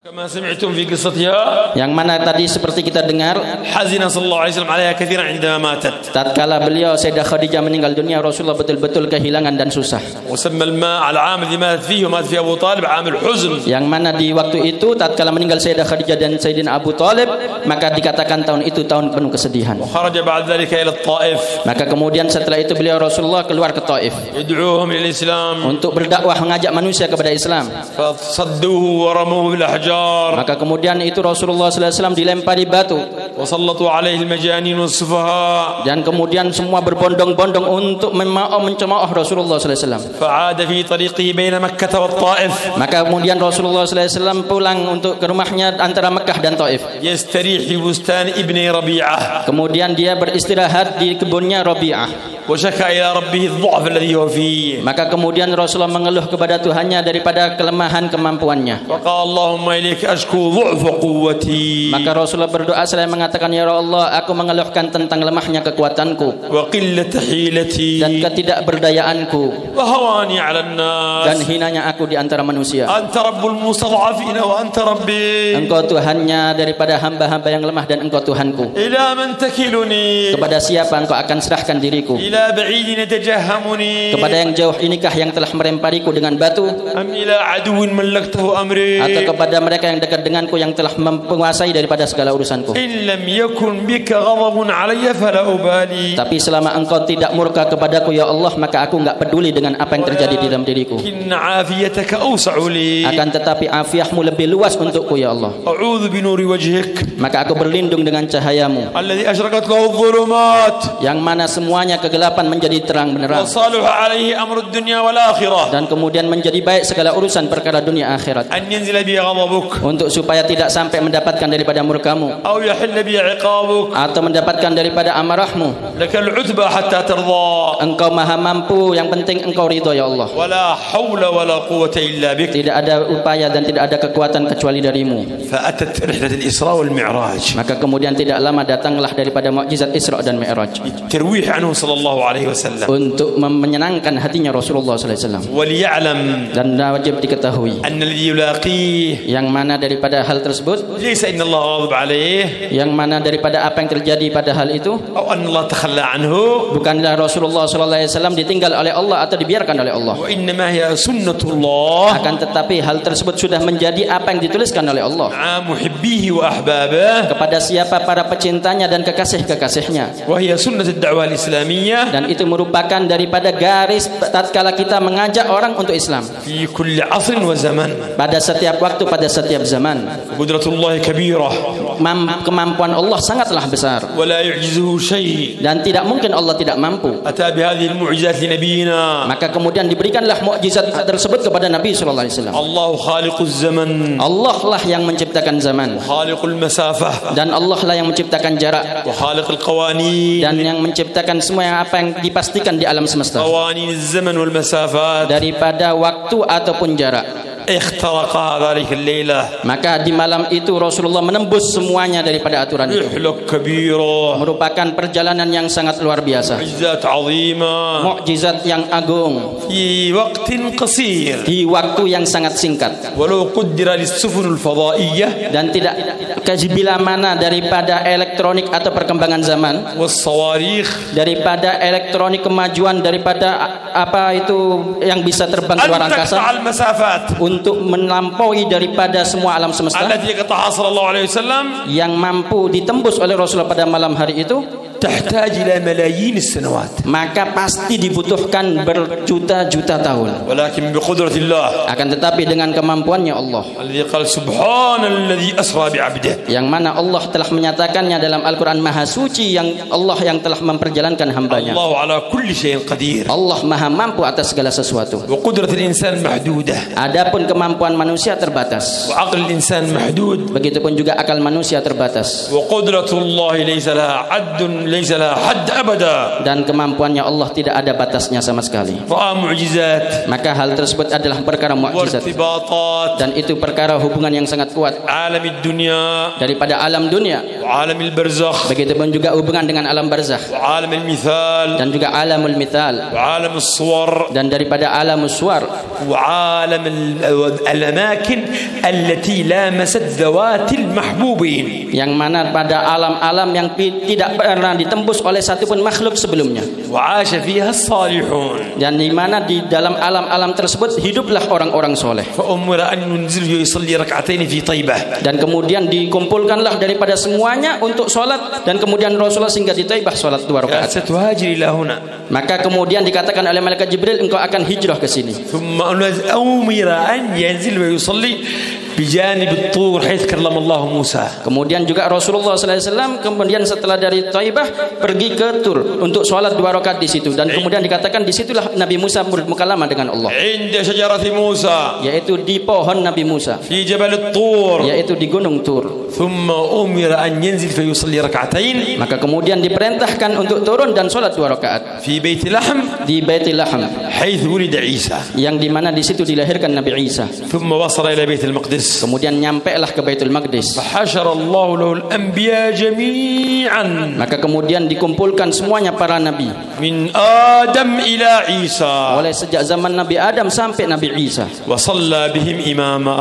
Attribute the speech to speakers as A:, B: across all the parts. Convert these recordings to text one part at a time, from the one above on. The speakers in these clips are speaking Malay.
A: Kama sami'tum fi qissatiha,
B: yang mana tadi seperti kita dengar,
A: hazina sallallahu alaihi wasallam 'alaiha katsiran 'indama matat.
B: tatkala beliau Sayyidah Khadijah meninggal dunia, Rasulullah betul-betul kehilangan dan susah.
A: Wa samma al-ma' al-'am alladhi matat fihi wa matat fi Abu Talib 'am al-huzn.
B: Yang mana di waktu itu tatkala meninggal Sayyidah Khadijah dan Sayyidina Abu Talib, maka dikatakan tahun itu tahun penuh kesedihan.
A: Wa kharaja ba'da dhalika ila at-Taif.
B: Maka kemudian setelah itu beliau Rasulullah keluar ke Taif
A: Yad'uuhum ila al-Islam.
B: untuk berdakwah, mengajak manusia kepada Islam.
A: Fa sadduhu wa ramuhu bil ahjar.
B: Maka kemudian itu Rasulullah SAW dilempari batu,
A: Wasallatu alaihi al-majanin was-sufaha.
B: dan kemudian semua berbondong-bondong untuk mencemooh Rasulullah SAW.
A: Fa'ada fi tariqihi baina Makkah wa Taif.
B: Maka kemudian Rasulullah SAW pulang untuk ke rumahnya antara Mekah dan Taif.
A: Yastarih fi bustan ibni Rabi'ah.
B: Kemudian dia beristirahat di kebunnya Rabi'ah.
A: Wa shaka ila rabbih ad-dha'f alladhi huwa fihi.
B: Maka kemudian Rasulullah mengeluh kepada Tuhannya daripada kelemahan kemampuannya.
A: Wa qala Allahumma ilayka ashku dhu'fa quwwati.
B: Maka Rasulullah berdoa seraya mengatakan, ya Allah, aku mengeluhkan tentang lemahnya kekuatanku
A: Wa qillata hilati.
B: dan ketidakberdayaanku
A: Wa hawani 'ala an-nas.
B: dan hinanya aku di antara manusia.
A: Anta rabbul mustad'afina wa anta rabbi.
B: Engkau Tuhannya daripada hamba-hamba yang lemah, dan Engkau Tuhanku.
A: Ila man takiluni.
B: Kepada siapa Engkau akan serahkan diriku?
A: Ila ba'idin yatajahamuni.
B: Kepada yang jauh inikah yang telah melempariku dengan batu,
A: Am ila aduwwin mallaktahu amri.
B: atau kepada mereka yang dekat denganku yang telah menguasai daripada segala urusanku?
A: In lam yakun bika ghadabun alayya fala ubali.
B: Tapi selama Engkau tidak murka kepadaku ya Allah, maka aku enggak peduli dengan apa yang terjadi di dalam diriku.
A: Inna afiyataka awsa'u li.
B: Akan tetapi afiahmu lebih luas untukku ya Allah.
A: A'udzu bi nuri wajhik
B: Maka aku berlindung dengan cahayamu,
A: alladhi ashraqat lahu adh-dhulumat
B: yang mana semuanya kegelapan menjadi terang
A: wa
B: benderang,
A: salaha alayhi amru ad-dunya wal akhirah.
B: dan kemudian menjadi baik segala urusan perkara dunia akhirat,
A: An yanzila bi ghadabuk
B: untuk supaya tidak sampai mendapatkan daripada murkamu
A: aw yahilla bi 'iqabuk.
B: atau mendapatkan daripada amarahmu.
A: Lakal 'utba hatta tarda.
B: Engkau maha mampu, yang penting Engkau ridho ya Allah.
A: Wala hawla wala quwwata illa bik.
B: Tidak ada upaya dan tidak ada kekuatan kecuali darimu.
A: Fa atat rihlat al-Isra wal Mi'raj.
B: Maka kemudian tidak lama datanglah daripada mukjizat Isra dan Mi'raj
A: Tarwih anhu sallallahu alaihi wasallam.
B: untuk menyenangkan hatinya Rasulullah SAW.
A: Wa liya'lam
B: Dan wajib diketahui
A: anna alladhi yulaqih
B: yang mana daripada hal tersebut,
A: laysa inna Allah ghadib alayh
B: yang mana daripada apa yang terjadi pada hal itu,
A: aw anna Allah takhalla anhu.
B: bukanlah Rasulullah SAW ditinggal oleh Allah atau dibiarkan oleh Allah.
A: Wa innama hiya sunnatullah
B: Akan tetapi hal tersebut sudah menjadi apa yang dituliskan oleh Allah
A: ma'a muhibbihi wa ahbabih.
B: kepada siapa para pecintanya dan kekasih-kekasihnya.
A: Wa hiya sunnat ad-da'wah al-islamiyyah
B: Dan itu merupakan daripada garis tatkala kita mengajak orang untuk Islam
A: fi kulli 'asrin wa zaman.
B: pada setiap waktu, pada setiap zaman.
A: Qudratullah kabirah
B: Kemampuan Allah sangatlah besar,
A: wa la yu'jizuhu shay'.
B: dan tidak mungkin Allah tidak mampu.
A: Ata bi hadhihi al-mu'jizat li nabiyyina.
B: Maka kemudian diberikanlah mukjizat tersebut kepada Nabi SAW.
A: Allah khaliquz zaman
B: Allah lah yang menciptakan zaman,
A: khaliqul masafah
B: dan Allah lah yang menciptakan jarak,
A: wa khaliqul qawanin.
B: dan yang menciptakan semua yang apa yang dipastikan di alam semesta
A: qawanin az-zaman wal masafat.
B: daripada waktu ataupun jarak.
A: Ikhtaraqa dhalika al-lailah.
B: Maka di malam itu Rasulullah menembus semuanya daripada aturan itu.
A: Rihlak kabirah.
B: Merupakan perjalanan yang sangat luar biasa,
A: Mu'jizat 'azimah.
B: mukjizat yang agung
A: Fi waqtin qasir.
B: di waktu yang sangat singkat.
A: Walau qaddara lis-sufun al-fadha'iyyah
B: Dan tidak bila mana daripada elektronik atau perkembangan zaman,
A: was-sawarikh
B: daripada elektronik kemajuan, daripada apa itu yang bisa terbang ke luar
A: an
B: angkasa
A: taqta'a al-masafat
B: untuk melampaui daripada semua alam semesta
A: allati qata'a sallallahu alaihi wasallam
B: yang mampu ditembus oleh Rasulullah pada malam hari itu,
A: تحتاج إلى ملايين السنوات.
B: maka pasti dibutuhkan berjuta-juta tahun.
A: ولكن بقدرة الله.
B: Akan tetapi dengan kemampuannya Allah,
A: الذي قال سبحان الذي أسرى بعبده.
B: yang mana Allah telah menyatakannya dalam Al-Quran, Maha Suci yang Allah yang telah memperjalankan hambanya.
A: الله على كل شيء قدير.
B: Allah Maha mampu atas segala sesuatu.
A: وقدرة الإنسان محدودة.
B: Adapun kemampuan manusia terbatas.
A: وعقل الإنسان محدود.
B: Begitupun juga akal manusia terbatas.
A: وقدرة الله ليس لها عد ليس لها حد أبدا.
B: Dan kemampuannya Allah tidak ada batasnya sama sekali.
A: رأى معجزات
B: Maka hal tersebut adalah perkara mukjizat,
A: وارتباطات
B: dan itu perkara hubungan yang sangat kuat
A: عالم الدنيا
B: daripada alam dunia,
A: وعالم البرزخ
B: begitupun juga hubungan dengan alam barzakh,
A: وعالم المثال
B: dan juga alamul mithal,
A: وعالم الصور
B: dan daripada alam suar,
A: وعالم الأماكن التي لامست ذوات المحبوبين.
B: yang mana pada alam-alam yang tidak pernah ditembus oleh satupun makhluk sebelumnya,
A: وعاش فيها الصالحون.
B: dan di mana di dalam alam-alam tersebut hiduplah orang-orang soleh.
A: فأمر أن ينزله يصلي ركعتين في طيبة.
B: Dan kemudian dikumpulkanlah daripada semuanya untuk sholat, dan kemudian Rasulullah singgah di Taibah sholat 2 rakaat.
A: ستهاجر إلى هنا.
B: Maka kemudian dikatakan oleh malaikat Jibril, engkau akan hijrah ke sini.
A: ثم أمر أن ينزل ويصلي بجانب الطور حيث كلم الله موسى.
B: Kemudian juga Rasulullah SAW kemudian setelah dari Taibah pergi ke Tur untuk sholat 2 rakaat di situ, dan kemudian dikatakan disitulah Nabi Musa bermukalamah dengan Allah,
A: عند شجرة موسى
B: yaitu di pohon Nabi Musa,
A: في جبل الطور.
B: yaitu di gunung Tur.
A: ثم أمر أن ينزل فيصلي ركعتين
B: Maka kemudian diperintahkan untuk turun dan sholat 2 rakaat
A: في بيت لحم
B: di Baitul Laham,
A: حيث ولد عيسى.
B: yang dimana di situ dilahirkan Nabi Isa.
A: ثم وصل إلى بيت المقدس.
B: Kemudian nyampelah ke Baitul Maqdis.
A: فحشر الله له الأنبياء جميعا
B: Maka kemudian dikumpulkan semuanya para nabi,
A: من آدم إلى عيسى.
B: mulai sejak zaman Nabi Adam sampai Nabi Isa.
A: وصلى بهم
B: Maka
A: إماما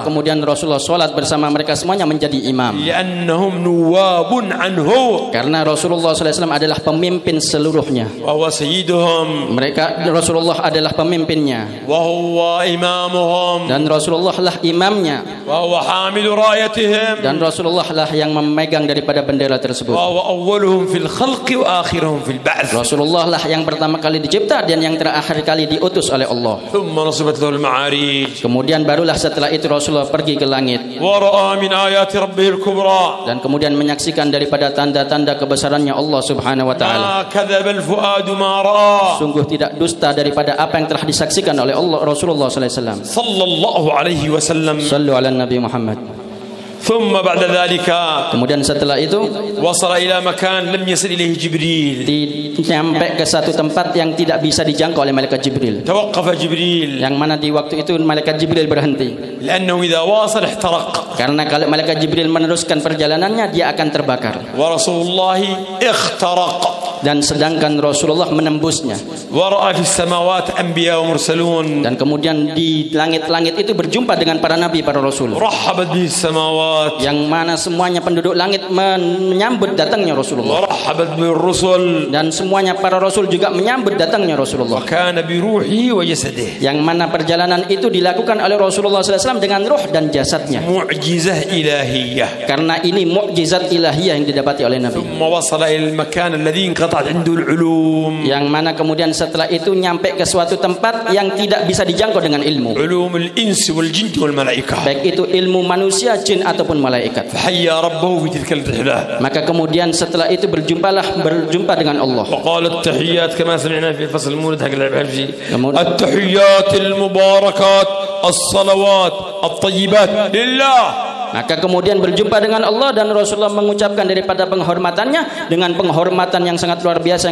B: kemudian Rasulullah sholat bersama mereka semuanya menjadi imam,
A: لأنهم نواب عنه
B: karena Rasulullah SAW adalah pemimpin seluruhnya.
A: وهو سيدهم
B: Rasulullah adalah pemimpinnya,
A: وهو إمامهم
B: dan Rasulullah lah imamnya,
A: وهو حامل رايتهم
B: dan Rasulullah lah yang memegang daripada bendera tersebut.
A: وهو أولهم في الخلق وآخرهم في البعث.
B: Rasulullah lah yang pertama kali dicipta dan yang terakhir kali diutus oleh Allah.
A: ثم نصبت له المعارج
B: Kemudian barulah setelah itu Rasulullah pergi ke langit,
A: ورأى من آيات ربه الكبرى
B: dan kemudian menyaksikan daripada tanda-tanda kebesarannya Allah Subhanahu wa taala.
A: ما كذب الفؤاد ما رأى.
B: Sungguh tidak dusta daripada apa yang telah disaksikan oleh Allah Rasulullah sallallahu alaihi wasallam.
A: صلى الله عليه وسلم.
B: Sallu ala Nabi Muhammad.
A: ثم بعد ذلك
B: Kemudian setelah itu
A: وصل إلى مكان لم يصل إليه جبريل.
B: sampai ke satu tempat yang tidak bisa dijangkau oleh malaikat Jibril,
A: توقف جبريل
B: yang mana di waktu itu malaikat Jibril berhenti,
A: لأنه إذا واصل احترق.
B: karena kalau malaikat Jibril meneruskan perjalanannya dia akan terbakar,
A: ورسول الله اخترق.
B: dan sedangkan Rasulullah menembusnya.
A: ورأى في السماوات أنبياء ومرسلون.
B: Dan kemudian di langit-langit itu berjumpa dengan para nabi, para rasul,
A: رحبت به السماوات.
B: yang mana semuanya penduduk langit menyambut datangnya Rasulullah,
A: ورحبت بالرسل.
B: dan semuanya para rasul juga menyambut datangnya Rasulullah,
A: وكان بروحه وجسده.
B: yang mana perjalanan itu dilakukan oleh Rasulullah SAW dengan roh dan jasadnya,
A: معجزة إلهية.
B: karena ini mukjizat ilahiyah yang didapati oleh Nabi.
A: ثم وصل إلى المكان الذي انقطعت عنده العلوم.
B: Yang mana kemudian setelah itu nyampe ke suatu tempat yang tidak bisa dijangkau dengan ilmu,
A: علوم الإنس والجن والملائكة.
B: baik itu ilmu manusia, jin ataupun malaikat.
A: فحيا ربه في تلك الرحلة.
B: Maka kemudian setelah itu berjumpa dengan Allah.
A: وقال التحيات كما سمعنا في الفصل المولد حق العبشي.
B: kemudian
A: التحيات المباركات الصلوات الطيبات لله.
B: Maka kemudian berjumpa dengan Allah, dan Rasulullah mengucapkan daripada penghormatannya dengan penghormatan yang sangat luar biasa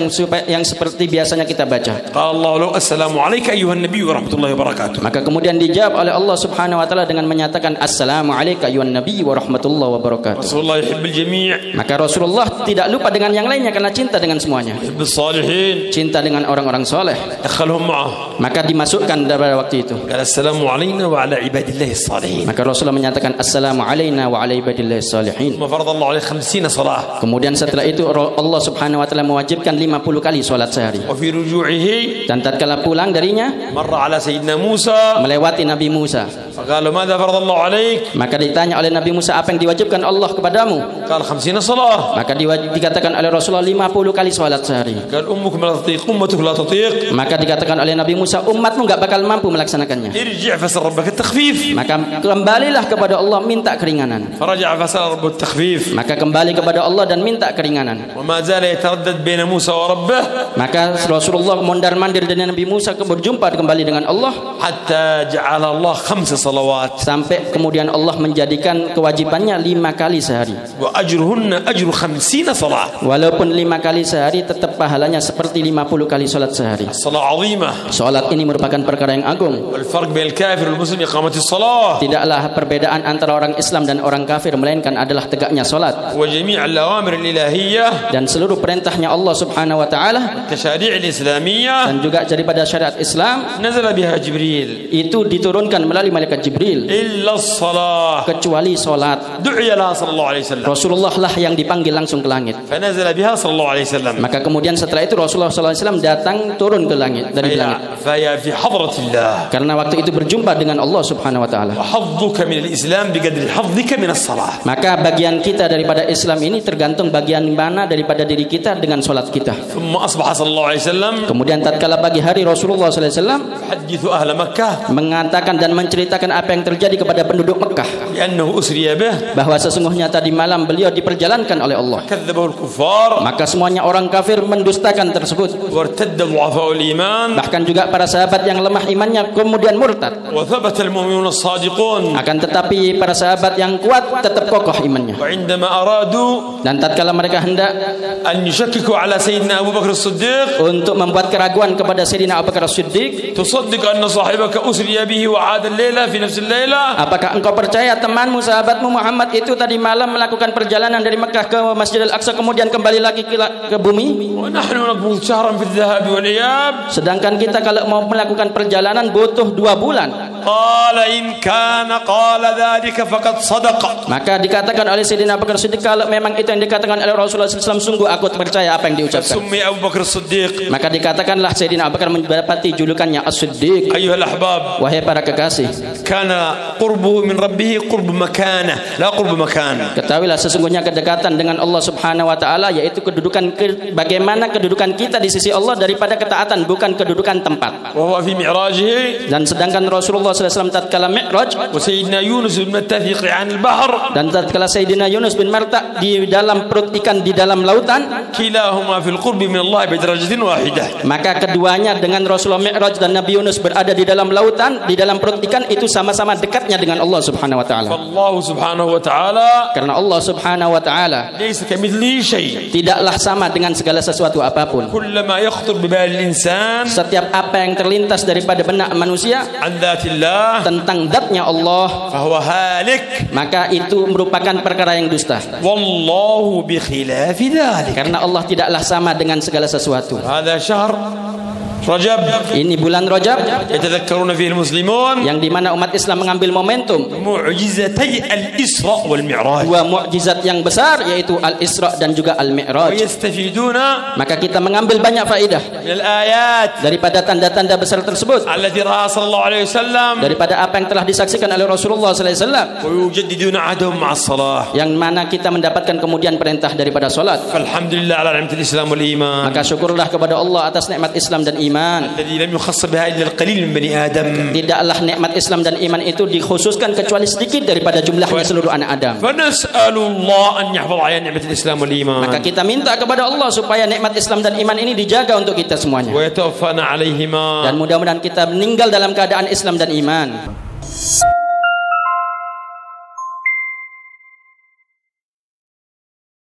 B: yang seperti biasanya kita baca.
A: قال الله له السلام عليك أيها النبي ورحمة الله وبركاته.
B: Maka kemudian dijawab oleh Allah Subhanahu wa taala dengan menyatakan assalamu alayka ayyuhan nabiy wa rahmatullahi wa barakatuh.
A: رسول الله يحب الجميع.
B: Maka Rasulullah tidak lupa dengan yang lainnya karena cinta dengan semuanya.
A: يحب الصالحين.
B: Cinta dengan orang-orang soleh.
A: دخلهم معه.
B: Maka dimasukkan pada waktu itu.
A: قال السلام علينا وعلى عباد الله الصالحين.
B: Maka Rasulullah menyatakan assalamu alaina wa ala ibadillah salihin.
A: ثم فرض الله عليه 50 صلاة.
B: Kemudian setelah itu Allah Subhanahu wa taala mewajibkan 50 kali salat sehari.
A: وفي رجوعه
B: Dan tatkala pulang darinya
A: مر على سيدنا موسى
B: melewati Nabi Musa.
A: فقال له ماذا فرض الله عليك؟
B: Maka ditanya oleh Nabi Musa, apa yang diwajibkan Allah kepadamu?
A: قال 50 صلاة.
B: Maka dikatakan oleh Rasulullah 50 kali salat sehari.
A: قال أمك لا تطيق أمتك لا تطيق.
B: Maka dikatakan oleh Nabi Musa, umatmu enggak bakal mampu melaksanakannya.
A: ارجع فاسأل ربك التخفيف.
B: Maka kembalilah kepada Allah minta keringanan.
A: فرجع فسأل ربه التخفيف.
B: Maka kembali kepada Allah dan minta keringanan.
A: وما زال يتردد بين موسى وربه.
B: Maka Rasulullah mondar-mandir dengan Nabi Musa berjumpa kembali dengan Allah
A: حتى جعل الله 5 صلوات.
B: Sampai kemudian Allah menjadikan kewajibannya 5 kali sehari.
A: وأجرهن أجر 50 صلاة.
B: Walaupun 5 kali sehari tetap pahalanya seperti 50 kali salat sehari.
A: الصلاة عظيمة.
B: Salat ini merupakan perkara yang agung.
A: والفرق بين الكافر والمسلم إقامة الصلاة.
B: Tidaklah perbedaan antara orang Islam dan orang kafir melainkan adalah tegaknya salat.
A: وجميع الأوامر الإلهية.
B: Dan seluruh perintahnya Allah Subhanahu wa taala
A: التشاريع الإسلامية.
B: dan juga daripada syariat Islam
A: نزل بها جبريل.
B: itu diturunkan melalui malaikat Jibril.
A: إلا الصلاة.
B: Kecuali salat.
A: دعي لها صلى الله عليه وسلم.
B: Rasulullah lah yang dipanggil langsung ke langit.
A: فنزل بها صلى الله عليه وسلم.
B: Maka kemudian setelah itu Rasulullah SAW datang turun ke langit dari langit.
A: فهي في حضرة الله.
B: Karena waktu itu berjumpa dengan Allah Subhanahu wa taala.
A: وحظك من الإسلام بقدر حظك من الصلاة.
B: Maka bagian kita daripada Islam ini tergantung bagian mana daripada diri kita dengan salat kita.
A: ثم أصبح صلى الله عليه وسلم
B: Kemudian tatkala pagi hari Rasulullah SAW
A: يحدث أهل مكة
B: mengatakan dan menceritakan apa yang terjadi kepada penduduk Mekah,
A: بأنه أسري به.
B: bahwa sesungguhnya tadi malam beliau diperjalankan oleh Allah.
A: كذبه الكفار.
B: Maka semuanya orang kafir mendustakan tersebut.
A: وارتد ضعفاء الإيمان.
B: Bahkan juga para sahabat yang lemah imannya kemudian murtad.
A: وثبت المؤمنون الصادقون.
B: Akan tetapi para sahabat yang kuat tetap kokoh imannya.
A: وعندما أرادوا
B: Dan tatkala mereka hendak
A: أن يشككوا على سيدنا أبو بكر الصديق
B: untuk membuat keraguan kepada Sayyidina Abu Bakar As-Siddiq,
A: تصدق أن صاحبك أسري به وعاد الليلة في نفس الليلة.
B: apakah engkau percaya temanmu, sahabatmu Muhammad itu tadi malam melakukan perjalanan dari Mekah ke Masjidil Aqsa kemudian kembali lagi ke bumi?
A: ونحن نقبض شهرا في الذهاب والإياب.
B: Sedangkan kita kalau mau melakukan perjalanan butuh 2 bulan.
A: قال إن كان قال ذلك فقد صدق.
B: Maka dikatakan oleh Sayyidina Abu Bakar As-Siddiq, kalau memang itu yang dikatakan oleh Rasulullah SAW, sungguh aku percaya apa yang diucapkan.
A: سمي أبو بكر الصديق.
B: Maka dikatakanlah Sayyidina Abu Bakar mendapati julukannya As-Siddiq.
A: أيها الأحباب.
B: Wahai para kekasih,
A: كان قربه من ربه قرب مكانه لا قرب مكان.
B: ketahuilah sesungguhnya kedekatan dengan Allah Subhanahu wa taala yaitu kedudukan bagaimana kedudukan kita di sisi Allah daripada ketaatan, bukan kedudukan tempat.
A: وهو في معراجه.
B: Dan sedangkan Rasulullah SAW tatkala Mi'raj
A: وسيدنا يونس بن متى في قيعان البحر.
B: dan tatkala Sayyidina Yunus bin Marta di dalam perut ikan di dalam lautan,
A: كلاهما في القرب من الله بدرجة واحدة.
B: maka keduanya dengan Rasulullah Mi'raj dan Nabi Yunus berada di dalam lautan di dalam perut ikan itu sama-sama dekatnya dengan Allah Subhanahu wa taala.
A: فالله سبحانه وتعالى
B: Karena Allah Subhanahu wa taala
A: ليس كمثله شيء.
B: tidaklah sama dengan segala sesuatu apapun.
A: كلما يخطر ببال الإنسان
B: Setiap apa yang terlintas daripada benak manusia
A: عن ذات الله
B: tentang zatnya Allah,
A: فهو هالك.
B: maka itu merupakan perkara yang dusta.
A: والله بخلاف ذلك.
B: Karena Allah tidaklah sama dengan segala sesuatu.
A: هذا شهر رجب
B: Ini bulan Rajab
A: يتذكرون فيه المسلمون
B: yang dimana umat Islam mengambil momentum
A: معجزتي الإسراء والمعراج.
B: 2 mukjizat yang besar yaitu Al-Isra dan juga Al-Mi'raj.
A: ويستفيدون
B: Maka kita mengambil banyak faedah
A: من الآيات
B: daripada tanda-tanda besar tersebut,
A: التي رأى صلى الله عليه وسلم
B: daripada apa yang telah disaksikan oleh Rasulullah SAW,
A: ويجددون عهدهم مع الصلاة.
B: yang mana kita mendapatkan kemudian perintah daripada salat.
A: فالحمد لله على نعمة الإسلام والإيمان
B: Maka syukurlah kepada Allah atas nikmat Islam dan iman.
A: الذي لم يخص بها إلا القليل من بني آدم.
B: Tidaklah nikmat Islam dan iman itu dikhususkan kecuali sedikit daripada jumlahnya seluruh anak Adam.
A: فنسأل الله أن يحفظ علينا نعمة الإسلام والإيمان.
B: Maka kita minta kepada Allah supaya nikmat Islam dan iman ini dijaga untuk kita semuanya.
A: ويتوفانا عليهما.
B: Dan mudah-mudahan kita meninggal dalam keadaan Islam dan iman.